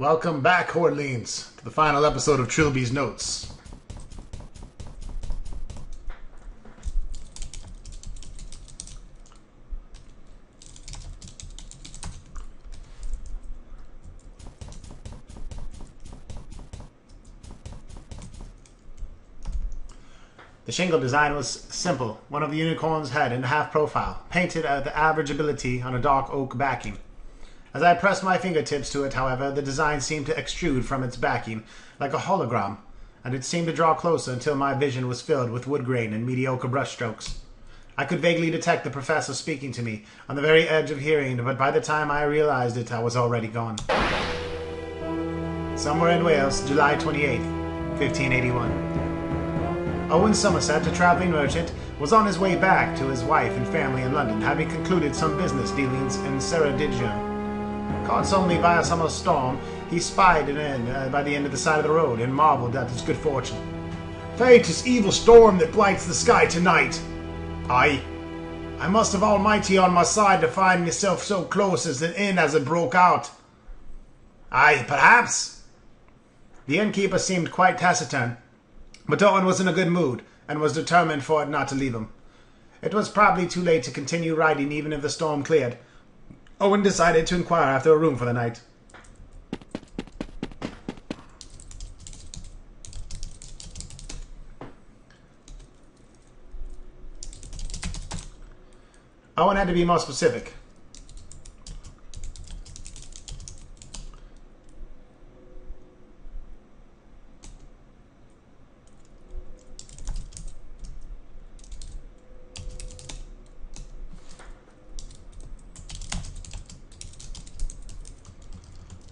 Welcome back, Hordelings, to the final episode of Trilby's Notes. The shingle design was simple, one of the unicorn's head in half profile, painted at the average ability on a dark oak backing. As I pressed my fingertips to it, however, the design seemed to extrude from its backing like a hologram, and it seemed to draw closer until my vision was filled with wood grain and mediocre brushstrokes. I could vaguely detect the professor speaking to me, on the very edge of hearing, but by the time I realized it, I was already gone. Somewhere in Wales, July 28th, 1581. Owen Somerset, a travelling merchant, was on his way back to his wife and family in London, having concluded some business dealings in Ceredigion. Caught suddenly by a summer storm, he spied an inn by the end of the side of the road and marveled at his good fortune. "Fate is evil storm that blights the sky tonight. I must have Almighty on my side to find myself so close as an inn as it broke out. Aye, perhaps." The innkeeper seemed quite taciturn, but Owen was in a good mood and was determined for it not to leave him. It was probably too late to continue riding even if the storm cleared. Owen decided to inquire after a room for the night. Owen had to be more specific.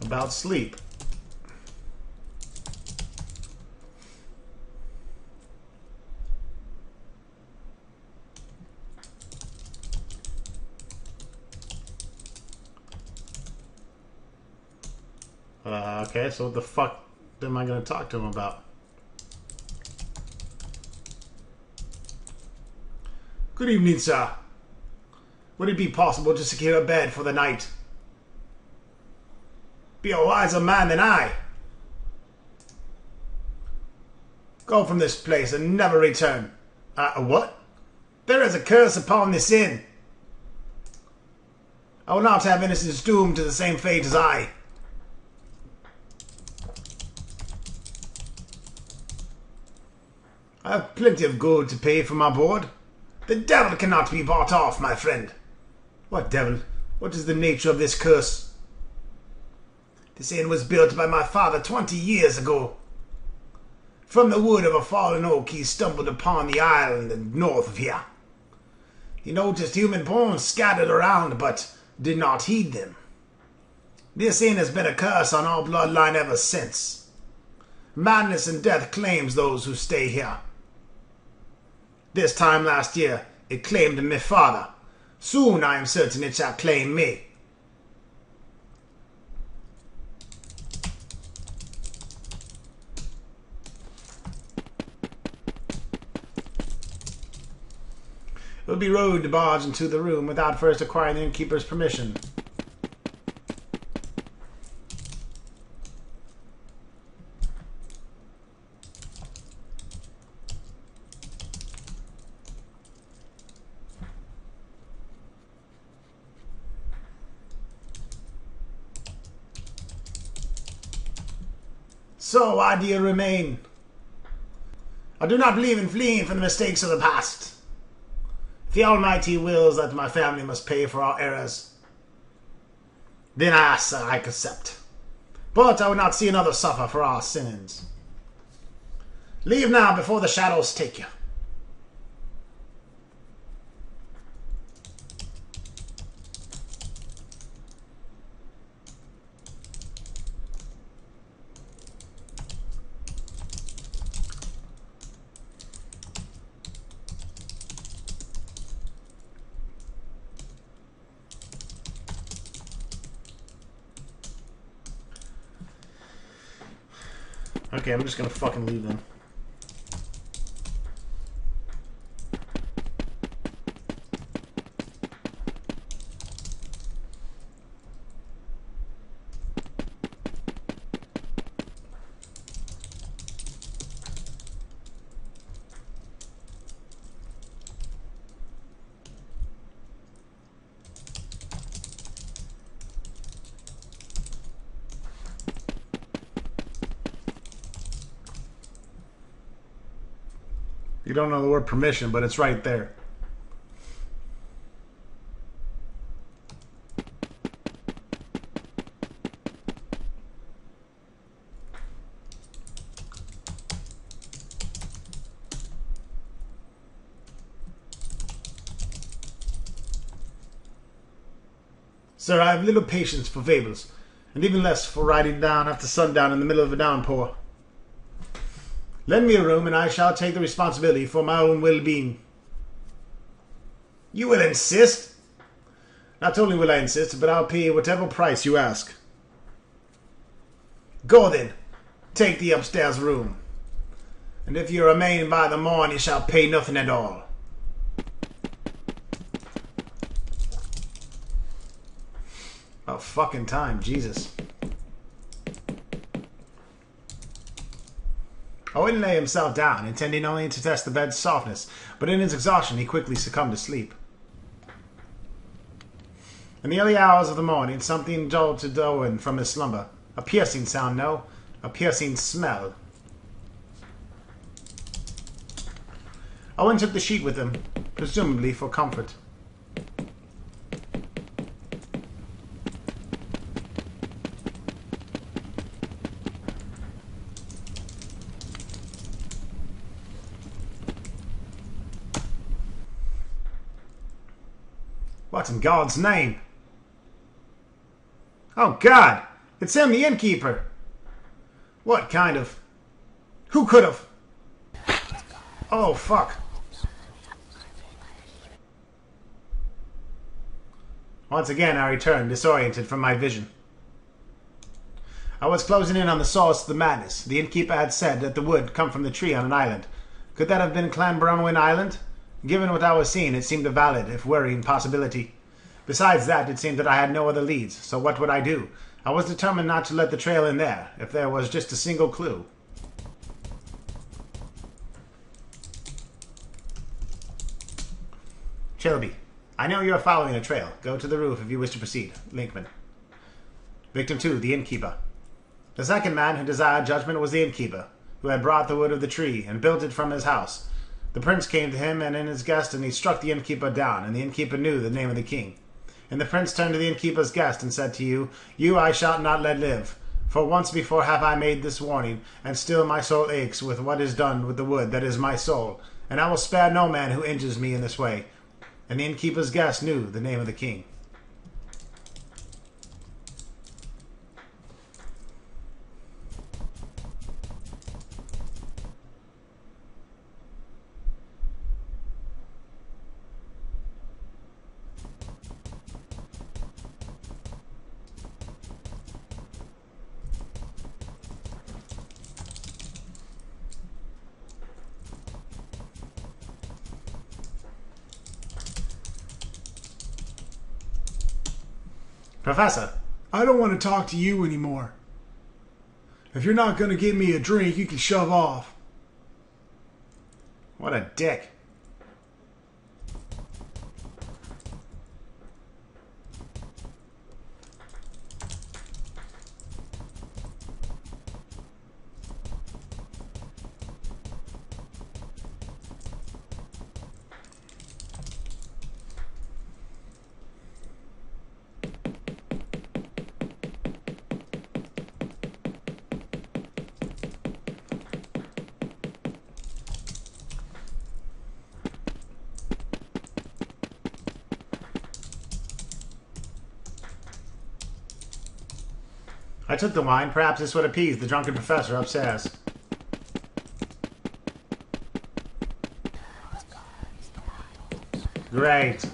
About sleep. Okay, so what the fuck am I going to talk to him about? Good evening, sir. Would it be possible to secure a bed for the night? Be a wiser man than I. Go from this place and never return. What? There is a curse upon this inn. I will not have innocents doomed to the same fate as I. I have plenty of gold to pay for my board. The devil cannot be bought off, my friend. What devil? What is the nature of this curse? This inn was built by my father 20 years ago. From the wood of a fallen oak he stumbled upon the island north of here. He noticed human bones scattered around, but did not heed them. This inn has been a curse on our bloodline ever since. Madness and death claims those who stay here. This time last year, it claimed my father. Soon I am certain it shall claim me. It would be rude to barge into the room without first acquiring the innkeeper's permission. So, why do you remain? I do not believe in fleeing from the mistakes of the past. If the Almighty wills that my family must pay for our errors, then I accept. But I would not see another suffer for our sins. Leave now before the shadows take you. Okay, I'm just gonna fucking leave them. You don't know the word permission, but it's right there. Sir, I have little patience for fables, and even less for riding down after sundown in the middle of a downpour. Lend me a room, and I shall take the responsibility for my own well-being. You will insist? Not only will I insist, but I'll pay whatever price you ask. Go then, take the upstairs room, and if you remain by the morn, you shall pay nothing at all. About fucking time, Jesus. Owen lay himself down, intending only to test the bed's softness, but in his exhaustion he quickly succumbed to sleep. In the early hours of the morning, something jolted Owen from his slumber. A piercing sound, no, a piercing smell. Owen took the sheet with him, presumably for comfort. What in God's name? Oh, God! It's him, the Innkeeper! What kind of... Who could have... Oh, fuck. Once again I returned, disoriented from my vision. I was closing in on the source of the madness. The Innkeeper had said that the wood come from the tree on an island. Could that have been Clanbronwyn Island? Given what I was seeing, it seemed a valid, if worrying, possibility. Besides that, it seemed that I had no other leads, so what would I do? I was determined not to let the trail in there, if there was just a single clue. Trilby, I know you are following a trail. Go to the roof if you wish to proceed. Linkman. Victim 2, the Innkeeper. The second man who desired judgment was the Innkeeper, who had brought the wood of the tree and built it from his house. The prince came to him and in his guest, and he struck the Innkeeper down, and the Innkeeper knew the name of the king. And the prince turned to the Innkeeper's guest and said to you, You I shall not let live, for once before have I made this warning, and still my soul aches with what is done with the wood that is my soul, and I will spare no man who injures me in this way. And the Innkeeper's guest knew the name of the king. Professor, I don't want to talk to you anymore. If you're not going to give me a drink, you can shove off. What a dick. I took the wine. Perhaps this would appease the drunken professor upstairs. Great.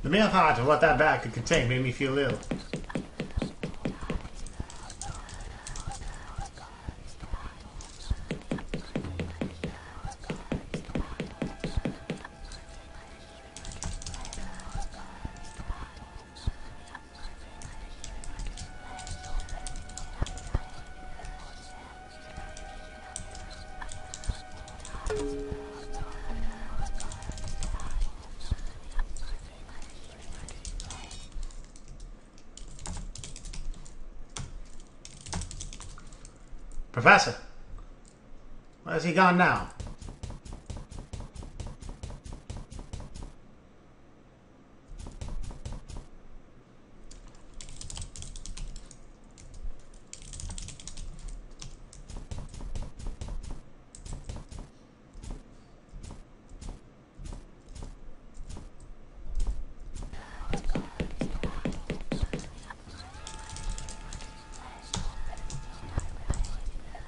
The mere thought of what that bag could contain made me feel ill. Professor, where's he gone now?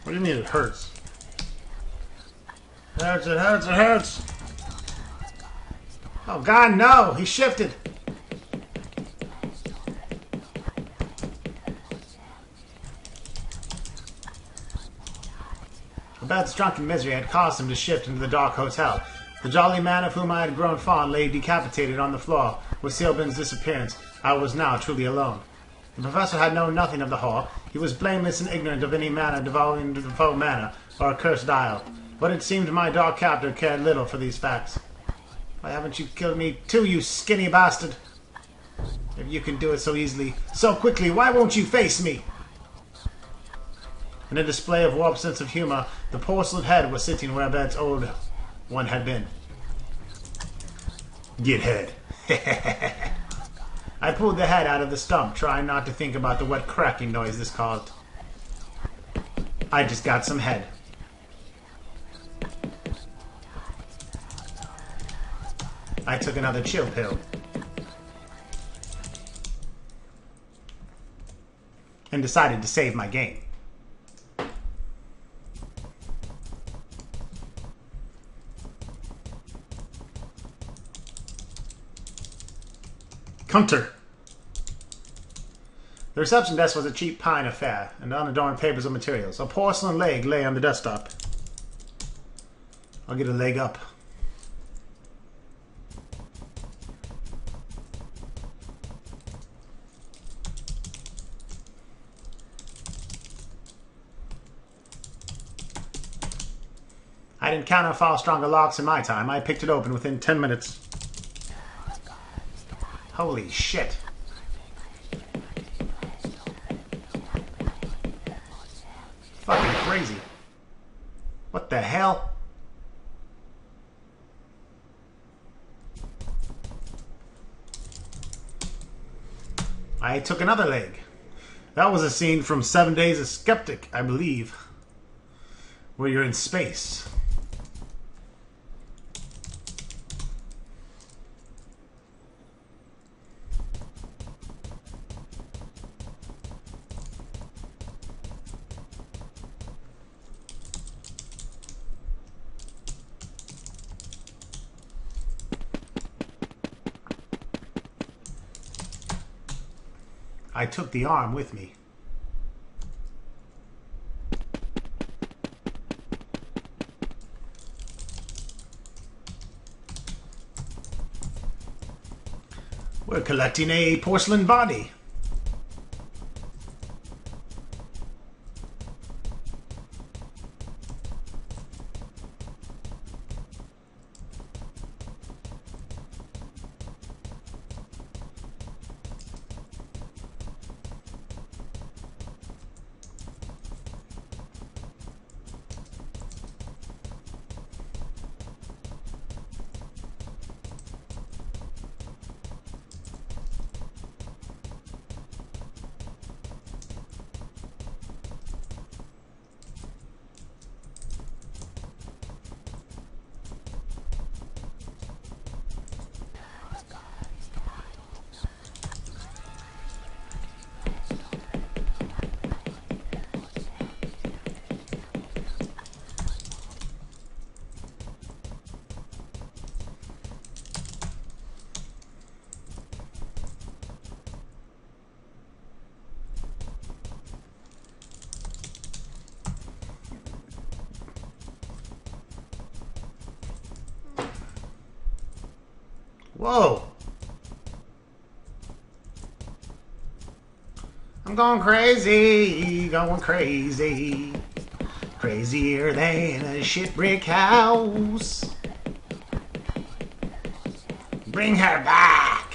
What do you mean it hurts? It hurts, it hurts, it hurts! Oh God, no! He shifted! Abed's drunken misery had caused him to shift into the dark hotel. The jolly man of whom I had grown fond lay decapitated on the floor. With Sealbin's disappearance, I was now truly alone. The professor had known nothing of the hall. He was blameless and ignorant of any manner devolving into the foe manor or accursed isle. But it seemed my dark captor cared little for these facts. Why haven't you killed me too, you skinny bastard? If you can do it so easily, so quickly, why won't you face me? In a display of warped sense of humor, the porcelain head was sitting where Abed's old one had been. Get head. I pulled the head out of the stump, trying not to think about the wet cracking noise this caused. I just got some head. I took another chill pill. And decided to save my game. Counter. The reception desk was a cheap pine affair, and unadorned papers and materials. A porcelain leg lay on the desktop. I'll get a leg up. I didn't encounter far stronger locks in my time. I picked it open within 10 minutes. Holy shit. Fucking crazy. What the hell? I took another leg. That was a scene from 7 Days a Skeptic, I believe. Where you're in space. I took the arm with me. We're collecting a porcelain body. Whoa! I'm going crazy, going crazy. Crazier than a shit brick house. Bring her back!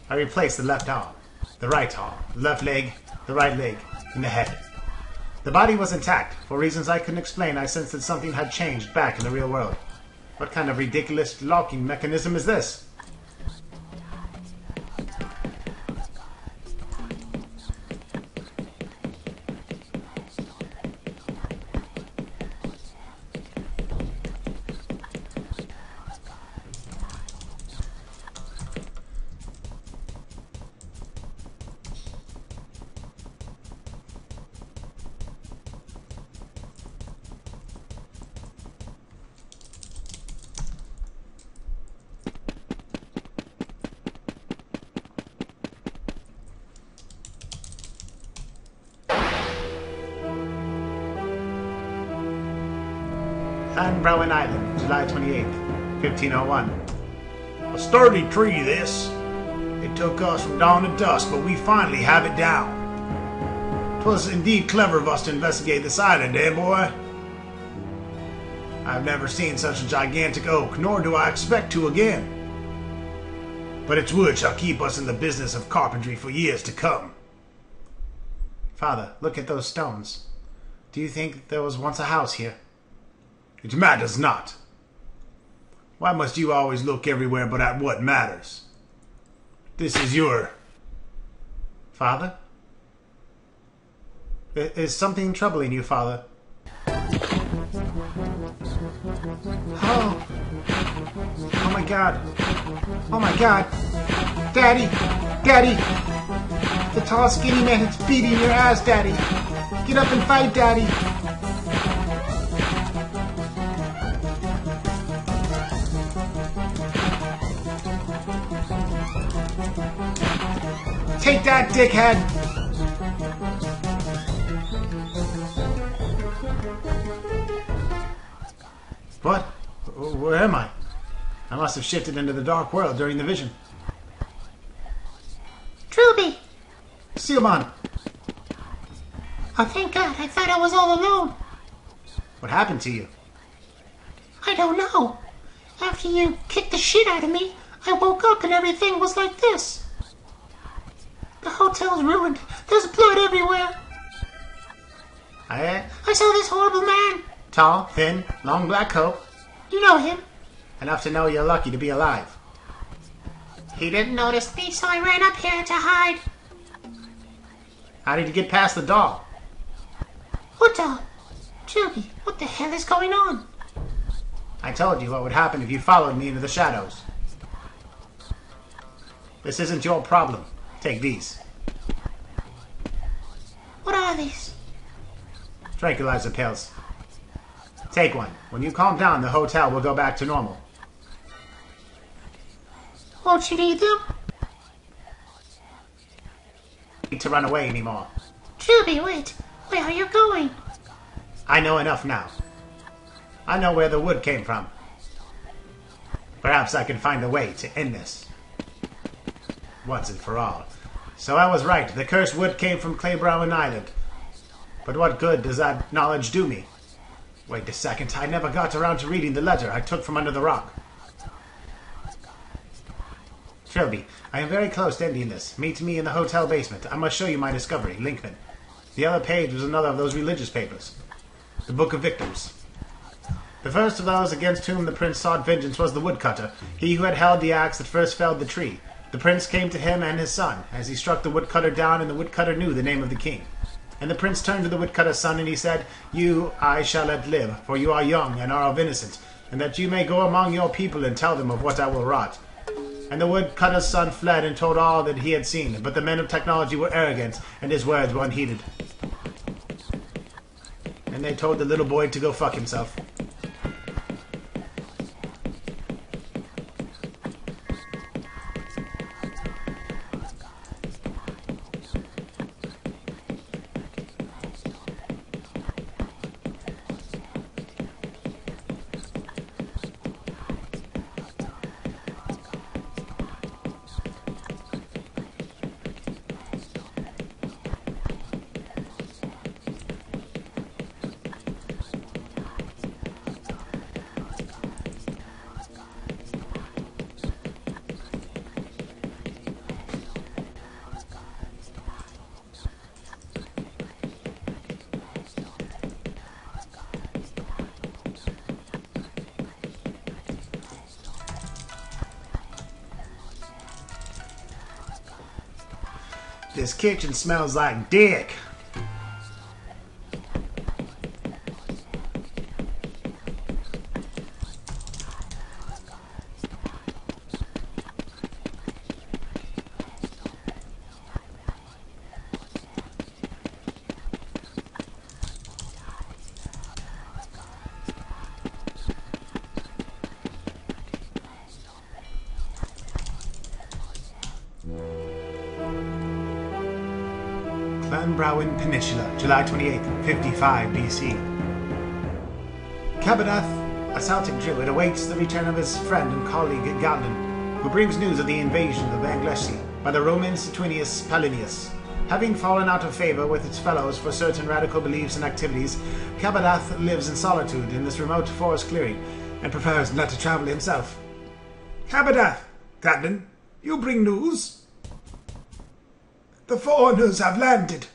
I replaced the left arm, the right arm, the left leg, the right leg, and the head. The body was intact. For reasons I couldn't explain, I sensed that something had changed back in the real world. What kind of ridiculous locking mechanism is this? Browen Island, July 28th, 1501. A sturdy tree, this. It took us from dawn to dusk, but we finally have it down. 'Twas indeed clever of us to investigate this island, eh, boy? I've never seen such a gigantic oak, nor do I expect to again. But its wood shall keep us in the business of carpentry for years to come. Father, look at those stones. Do you think there was once a house here? It matters not. Why must you always look everywhere but at what matters? This is your... Father? Is something troubling you, Father? Oh. Oh my God. Oh my God. Daddy! Daddy! The tall skinny man is beating your ass, Daddy! Get up and fight, Daddy! Take that, dickhead! What? Where am I? I must have shifted into the dark world during the vision. Trilby! Sealman! Oh, thank God. I thought I was all alone. What happened to you? I don't know. After you kicked the shit out of me, I woke up and everything was like this. The hotel's ruined. There's blood everywhere. I saw this horrible man. Tall, thin, long black coat. You know him. Enough to know you're lucky to be alive. He didn't notice me, so I ran up here to hide. How did you get past the dog? What dog? Trilby, what the hell is going on? I told you what would happen if you followed me into the shadows. This isn't your problem. Take these. What are these? Tranquilizer pills. Take one. When you calm down, the hotel will go back to normal. Won't you need them? Need to run away anymore. Trilby, wait. Where are you going? I know enough now. I know where the wood came from. Perhaps I can find a way to end this. Once and for all. So I was right. The cursed wood came from Claybrowen Island. But what good does that knowledge do me? Wait a second. I never got around to reading the letter I took from under the rock. Trilby, I am very close to ending this. Meet me in the hotel basement. I must show you my discovery. Linkman. The other page was another of those religious papers. The Book of Victims. The first of those against whom the prince sought vengeance was the woodcutter, he who had held the axe that first felled the tree. The prince came to him and his son, as he struck the woodcutter down, and the woodcutter knew the name of the king. And the prince turned to the woodcutter's son, and he said, You I shall let live, for you are young and are of innocent, and that you may go among your people and tell them of what I will wrought. And the woodcutter's son fled and told all that he had seen, but the men of technology were arrogant, and his words were unheeded. And they told the little boy to go fuck himself. This kitchen smells like dick. Clanbrowin Peninsula, July 28, 55 BC. Cabadath, a Celtic druid, awaits the return of his friend and colleague Galden, who brings news of the invasion of Anglesey by the Roman Suetonius Palinius. Having fallen out of favor with its fellows for certain radical beliefs and activities, Cabadath lives in solitude in this remote forest clearing and prefers not to travel himself. Cabadath, Galden, you bring news? The foreigners have landed.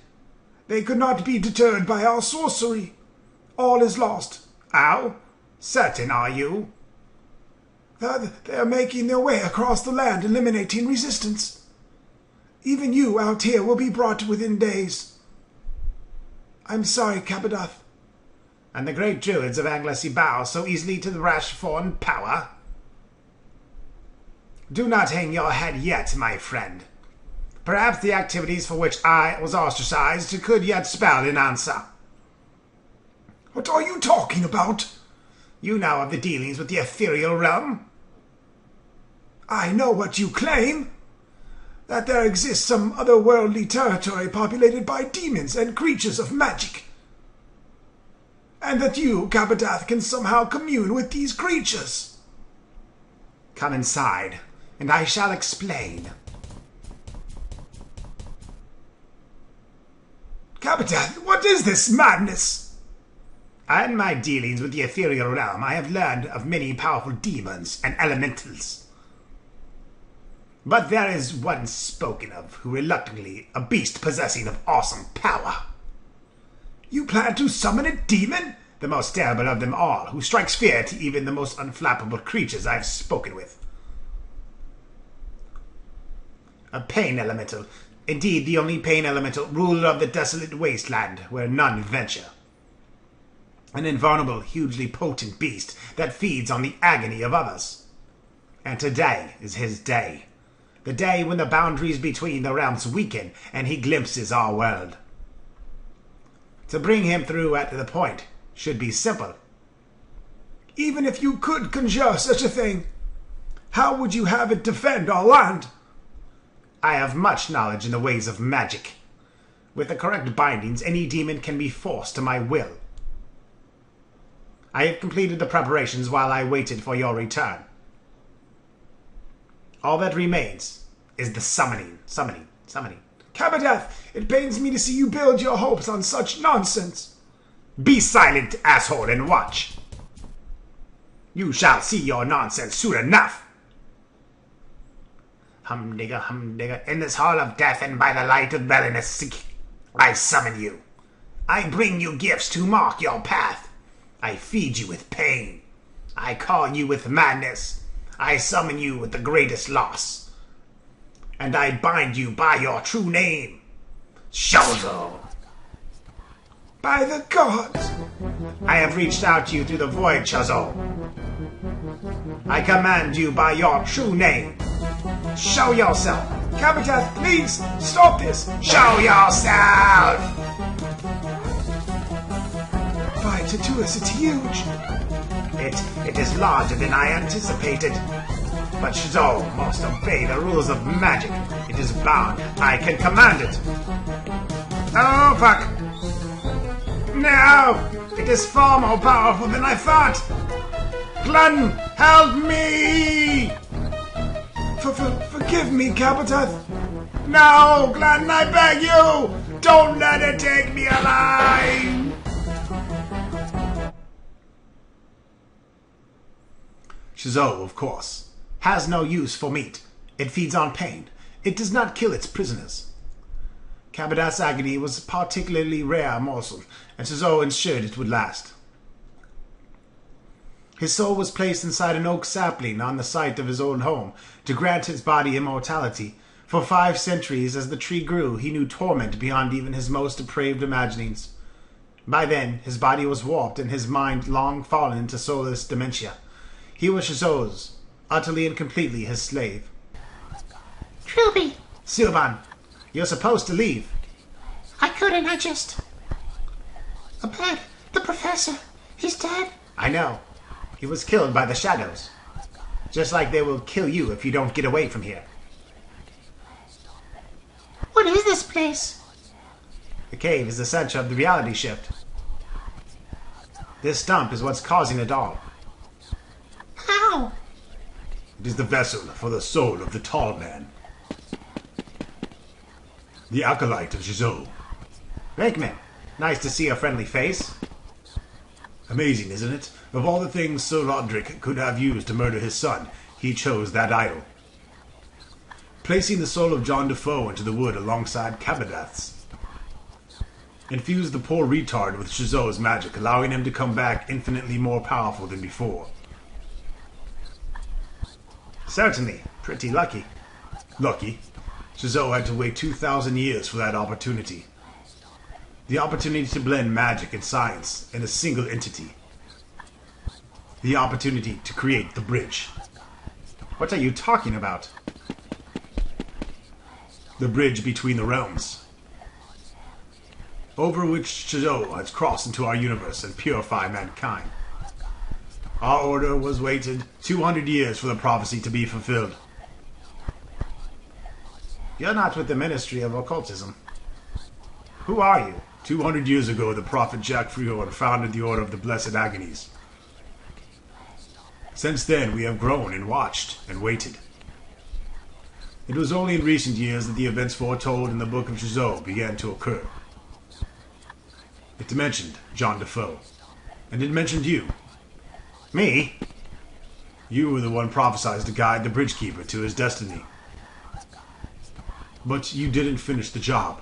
They could not be deterred by our sorcery. All is lost. How? Certain are you? They are making their way across the land, eliminating resistance. Even you out here will be brought within days. I'm sorry, Cabadath. And the great druids of Anglesey bow so easily to the rash foreign power? Do not hang your head yet, my friend. Perhaps the activities for which I was ostracized could yet spell an answer. What are you talking about? You know of the dealings with the ethereal realm? I know what you claim. That there exists some otherworldly territory populated by demons and creatures of magic. And that you, Cabadath, can somehow commune with these creatures. Come inside, and I shall explain. Cabadath, what is this madness? In my dealings with the ethereal realm, I have learned of many powerful demons and elementals. But there is one spoken of who reluctantly, a beast possessing of awesome power. You plan to summon a demon? The most terrible of them all, who strikes fear to even the most unflappable creatures I have spoken with. A pain elemental. Indeed, the only pain elemental, ruler of the desolate wasteland, where none venture. An invulnerable, hugely potent beast that feeds on the agony of others. And today is his day. The day when the boundaries between the realms weaken and he glimpses our world. To bring him through at the point should be simple. Even if you could conjure such a thing, how would you have it defend our land? I have much knowledge in the ways of magic. With the correct bindings, any demon can be forced to my will. I have completed the preparations while I waited for your return. All that remains is the summoning. Cabadath, it pains me to see you build your hopes on such nonsense. Be silent, asshole, and watch. You shall see your nonsense soon enough. Humdinger, in this hall of death and by the light of Belinus, I summon you. I bring you gifts to mark your path. I feed you with pain. I call you with madness. I summon you with the greatest loss. And I bind you by your true name, Shozo. By the gods! I have reached out to you through the void, Shozo. I command you by your true name. Show yourself. Cabadath, please, stop this. Show yourself! By Tatuus, it's huge. It is larger than I anticipated. But Shozo must obey the rules of magic. It is bound. I can command it. Oh, fuck. No! It is far more powerful than I thought. Glenn, help me! Forgive me, Cabadath. No, Glenn, I beg you! Don't let it take me alive! Shozo, of course, has no use for meat. It feeds on pain. It does not kill its prisoners. Cabadath's agony was a particularly rare morsel, and Shozo ensured it would last. His soul was placed inside an oak sapling on the site of his old home to grant his body immortality, For 5 centuries, as the tree grew, he knew torment beyond even his most depraved imaginings. By then, his body was warped and his mind long fallen into soulless dementia. He was Shizo's, utterly and completely his slave. Trilby! Sylvan, you're supposed to leave. I couldn't, But the professor, he's dead. I know. He was killed by the shadows. Just like they will kill you if you don't get away from here. What is this place? The cave is the center of the reality shift. This stump is what's causing it all. How? It is the vessel for the soul of the tall man. The acolyte of Shizo. Rakeman, nice to see a friendly face. Amazing, isn't it? Of all the things Sir Roderick could have used to murder his son, he chose that idol. Placing the soul of John Defoe into the wood alongside Kabadath's. Infused the poor retard with Shizo's magic, allowing him to come back infinitely more powerful than before. Certainly. Pretty lucky. Lucky? Shizo had to wait 2,000 years for that opportunity. The opportunity to blend magic and science in a single entity. The opportunity to create the bridge. What are you talking about? The bridge between the realms. Over which Shizo has crossed into our universe and purified mankind. Our order was waited 200 years for the prophecy to be fulfilled. You're not with the Ministry of Occultism. Who are you? 200 years ago, the prophet Jack Frior founded the Order of the Blessed Agonies. Since then, we have grown and watched and waited. It was only in recent years that the events foretold in the Book of Shizo began to occur. It mentioned John Defoe, and it mentioned you. Me? You were the one prophesied to guide the Bridgekeeper to his destiny. But you didn't finish the job.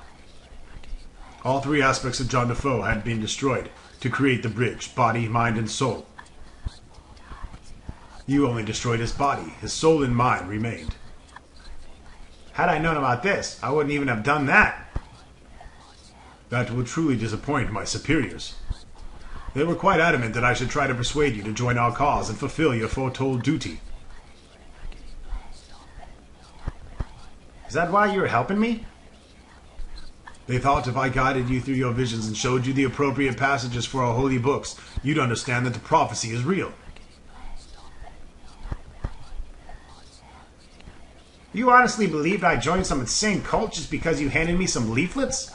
All 3 aspects of John Defoe had been destroyed to create the bridge, body, mind, and soul. You only destroyed his body. His soul and mind remained. Had I known about this, I wouldn't even have done that. That would truly disappoint my superiors. They were quite adamant that I should try to persuade you to join our cause and fulfill your foretold duty. Is that why you're helping me? They thought if I guided you through your visions and showed you the appropriate passages for our holy books, you'd understand that the prophecy is real. You honestly believed I joined some insane cult just because you handed me some leaflets?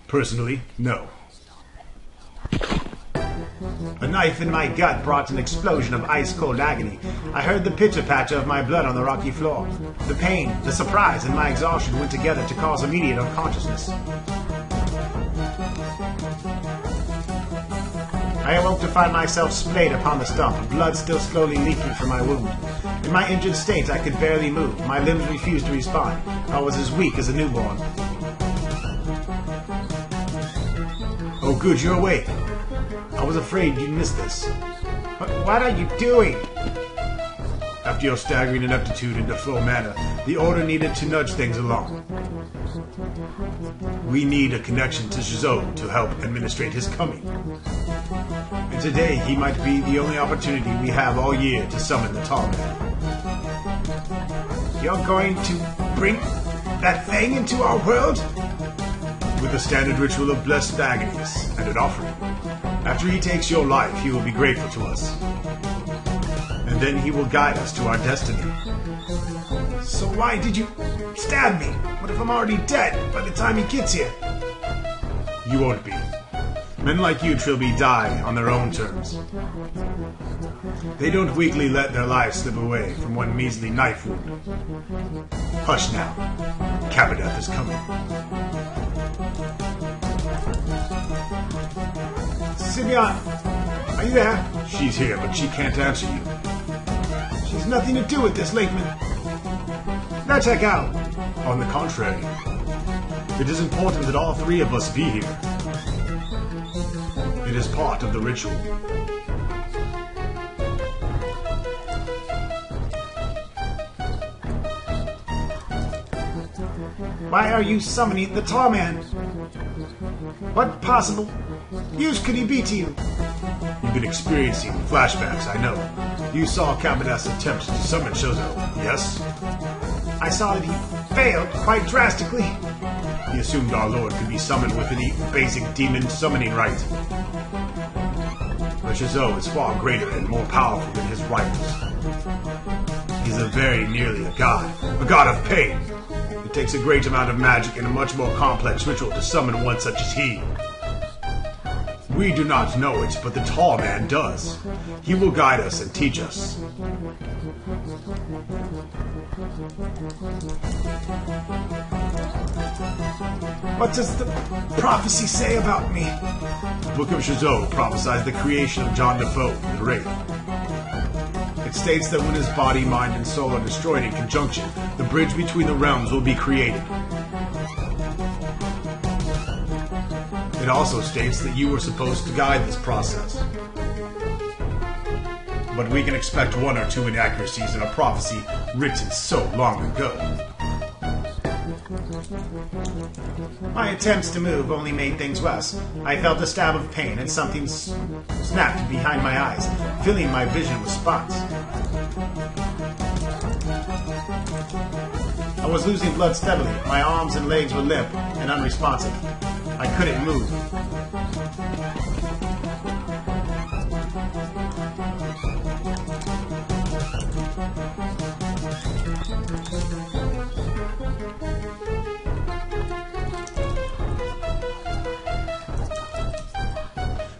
Personally, no. A knife in my gut brought an explosion of ice-cold agony. I heard the pitter-patter of my blood on the rocky floor. The pain, the surprise, and my exhaustion went together to cause immediate unconsciousness. I awoke to find myself splayed upon the stump, blood still slowly leaking from my wound. In my injured state, I could barely move. My limbs refused to respond. I was as weak as a newborn. Oh good, you're awake. I was afraid you'd miss this. But what are you doing? After your staggering ineptitude into full manner, the Order needed to nudge things along. We need a connection to Shizo to help administrate his coming. And today, he might be the only opportunity we have all year to summon the Tall Man. You're going to bring that thing into our world? With a standard ritual of blessed agonies and an offering. After he takes your life, he will be grateful to us. And then he will guide us to our destiny. So why did you stab me? What if I'm already dead by the time he gets here? You won't be. Men like you, Trilby, die on their own terms. They don't weakly let their lives slip away from one measly knife wound. Hush now. Kabadath is coming. Simeon, are you there? She's here, but she can't answer you. She's nothing to do with this, Lakeman. Let her go. On the contrary, it is important that all 3 of us be here. It is part of the ritual. Why are you summoning the tall man? What possible use could he be to you? You've been experiencing flashbacks, I know. You saw Kabadah's attempt to summon Shozo, yes? I saw that he failed quite drastically. He assumed our lord could be summoned with any basic demon summoning rite. But Shozo is far greater and more powerful than his rivals. He's very nearly a god of pain. It takes a great amount of magic and a much more complex ritual to summon one such as he. We do not know it, but the tall man does. He will guide us and teach us. What does the prophecy say about me? The Book of Shozo prophesies the creation of John Defoe, the Wraith. It states that when his body, mind, and soul are destroyed in conjunction, the bridge between the realms will be created. It also states that you were supposed to guide this process. But we can expect one or two inaccuracies in a prophecy written so long ago. My attempts to move only made things worse. I felt a stab of pain and something snapped behind my eyes, filling my vision with spots. I was losing blood steadily. My arms and legs were limp and unresponsive. I couldn't move.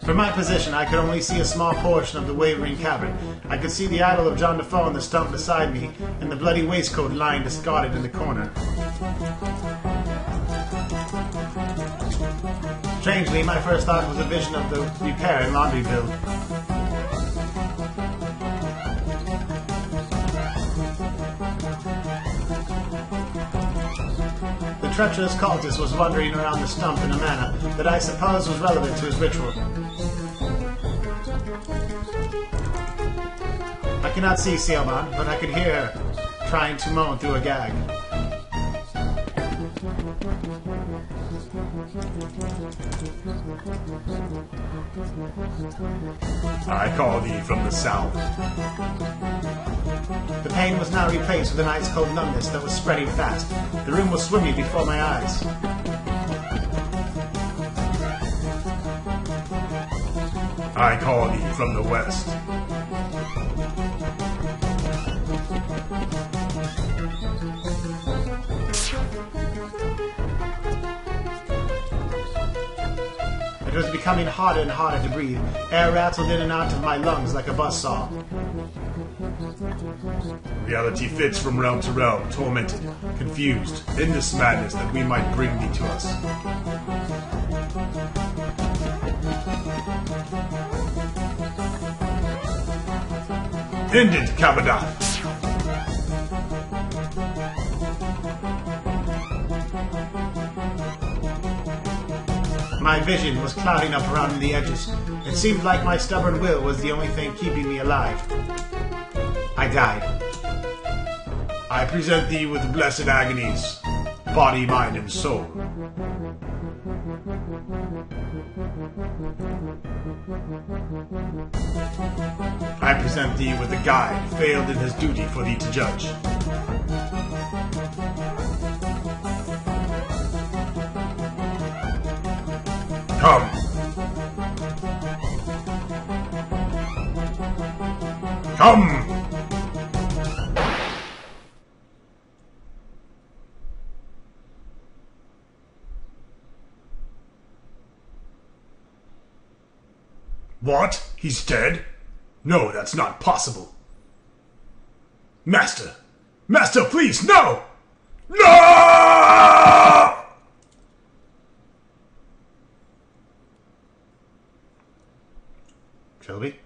From my position, I could only see a small portion of the wavering cavern. I could see the idol of John Defoe on the stump beside me, and the bloody waistcoat lying discarded in the corner. Strangely, my first thought was a vision of the repair in Laundryville. The treacherous cultist was wandering around the stump in a manner that I suppose was relevant to his ritual. I cannot see Seelman, but I could hear her trying to moan through a gag. I call thee from the south. The pain was now replaced with an ice-cold numbness that was spreading fast. The room was swimming before my eyes. I call thee from the west. It was becoming harder and harder to breathe. Air rattled in and out of my lungs like a buzzsaw. Reality fits from realm to realm, tormented, confused, in this madness that we might bring thee to us. End it, Kabadah! My vision was clouding up around the edges. It seemed like my stubborn will was the only thing keeping me alive. I died. I present thee with blessed agonies, body, mind, and soul. I present thee with a guide, failed in his duty for thee to judge. Come. Come! What? He's dead? No, that's not possible. Master! Master, please, no! No! Trilby?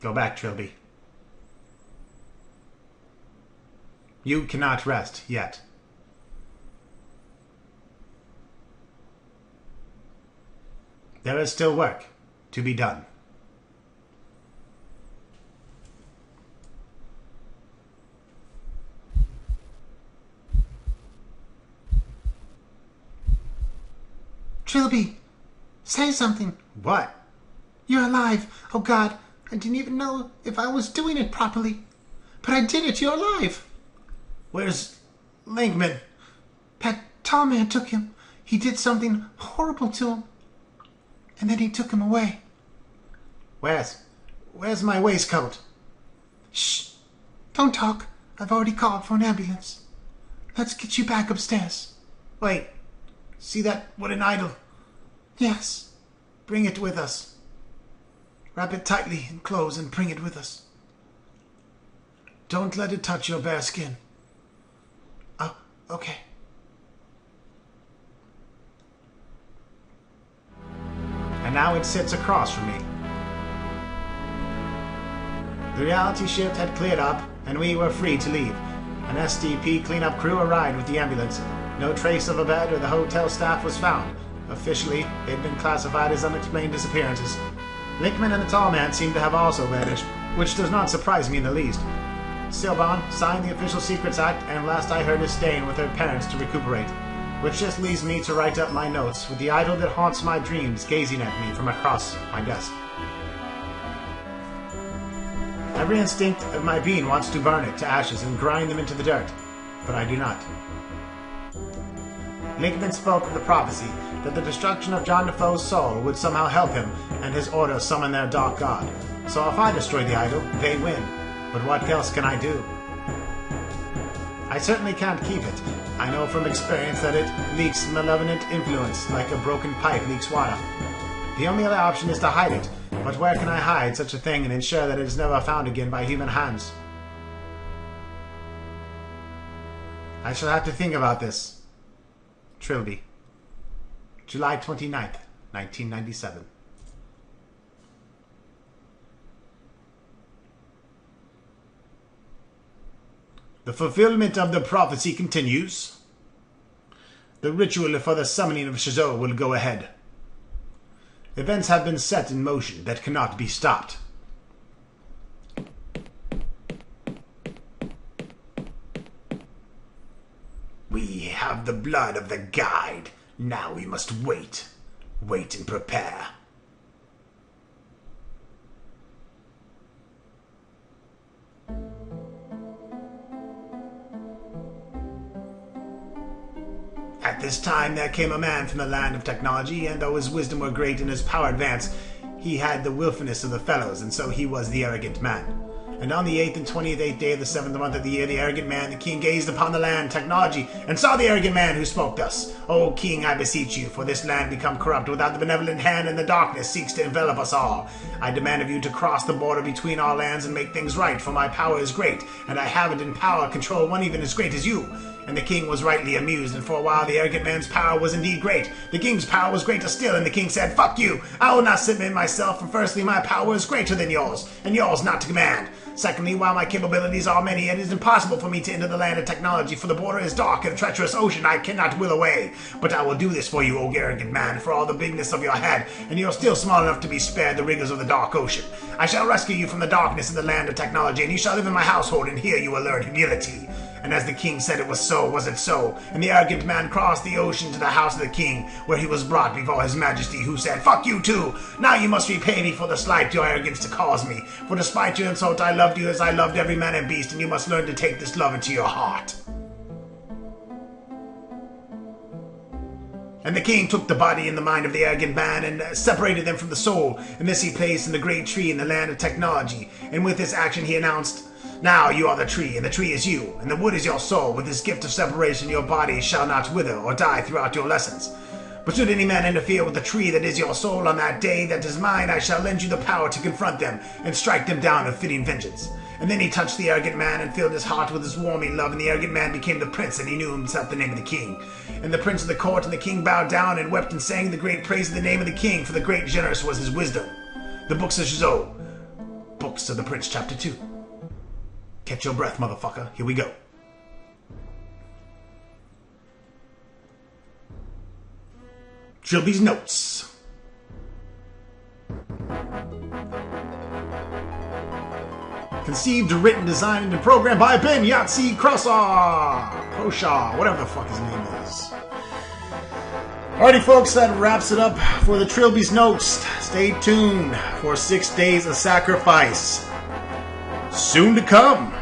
Go back, Trilby. You cannot rest yet. There is still work to be done. Trilby, say something. What? You're alive. Oh God, I didn't even know if I was doing it properly. But I did it. You're alive. Where's Linkman? That tall man took him. He did something horrible to him. And then he took him away. Where's my waistcoat? Shh. Don't talk. I've already called for an ambulance. Let's get you back upstairs. Wait. See that wooden idol? Yes. Bring it with us. Wrap it tightly in clothes and bring it with us. Don't let it touch your bare skin. Oh, okay. And now it sits across from me. The reality shift had cleared up, and we were free to leave. An STP cleanup crew arrived with the ambulance. No trace of a bed or the hotel staff was found. Officially, they'd been classified as unexplained disappearances. Linkman and the tall man seemed to have also vanished, which does not surprise me in the least. Silban signed the Official Secrets Act, and last I heard is staying with her parents to recuperate. Which just leaves me to write up my notes, with the idol that haunts my dreams gazing at me from across my desk. Every instinct of my being wants to burn it to ashes and grind them into the dirt, but I do not. Linkman spoke of the prophecy that the destruction of John Defoe's soul would somehow help him and his order summon their dark god. So if I destroy the idol, they win. But what else can I do? I certainly can't keep it. I know from experience that it leaks malevolent influence like a broken pipe leaks water. The only other option is to hide it, but where can I hide such a thing and ensure that it is never found again by human hands? I shall have to think about this. Trilby, July 29th, 1997. The fulfillment of the prophecy continues. The ritual for the summoning of Shizou will go ahead. Events have been set in motion that cannot be stopped. We have the blood of the guide. Now we must wait. Wait and prepare. At this time there came a man from the land of technology, and though his wisdom were great and his power advanced, he had the willfulness of the fellows, and so he was the arrogant man. And on the 8th and 28th day of the 7th month of the year, the arrogant man, the king, gazed upon the land, technology, and saw the arrogant man who spoke thus. O king, I beseech you, for this land become corrupt without the benevolent hand, and the darkness seeks to envelop us all. I demand of you to cross the border between our lands and make things right, for my power is great, and I have it in power control one even as great as you. And the king was rightly amused, and for a while the arrogant man's power was indeed great. The king's power was greater still, and the king said, "Fuck you! I will not submit myself, for firstly my power is greater than yours, and yours not to command. Secondly, while my capabilities are many, it is impossible for me to enter the land of technology, for the border is dark and a treacherous ocean I cannot will away. But I will do this for you, O arrogant man, for all the bigness of your head, and you are still small enough to be spared the rigors of the dark ocean. I shall rescue you from the darkness in the land of technology, and you shall live in my household, and here you will learn humility." And as the king said it was so, was it so. And the arrogant man crossed the ocean to the house of the king, where he was brought before his majesty, who said, "Fuck you too! Now you must repay me for the slight your arrogance to cause me. For despite your insult, I loved you as I loved every man and beast, and you must learn to take this love into your heart." And the king took the body and the mind of the arrogant man and separated them from the soul, and this he placed in the great tree in the land of technology. And with this action he announced, "Now you are the tree, and the tree is you, and the wood is your soul. With this gift of separation your body shall not wither or die throughout your lessons. But should any man interfere with the tree that is your soul on that day that is mine, I shall lend you the power to confront them and strike them down in fitting vengeance." And then he touched the arrogant man and filled his heart with his warming love, and the arrogant man became the prince, and he knew himself the name of the king. And the prince of the court and the king bowed down and wept and sang the great praise of the name of the king, for the great generous was his wisdom. The books of Shizou. Books of the Prince, Chapter 2. Catch your breath, motherfucker. Here we go. Trilby's notes. Conceived, written, designed, and programmed by Ben Yahtzee Crossaw, whatever the fuck his name is. Alrighty, folks, that wraps it up for the Trilby's Notes. Stay tuned for 6 Days of Sacrifice. Soon to come.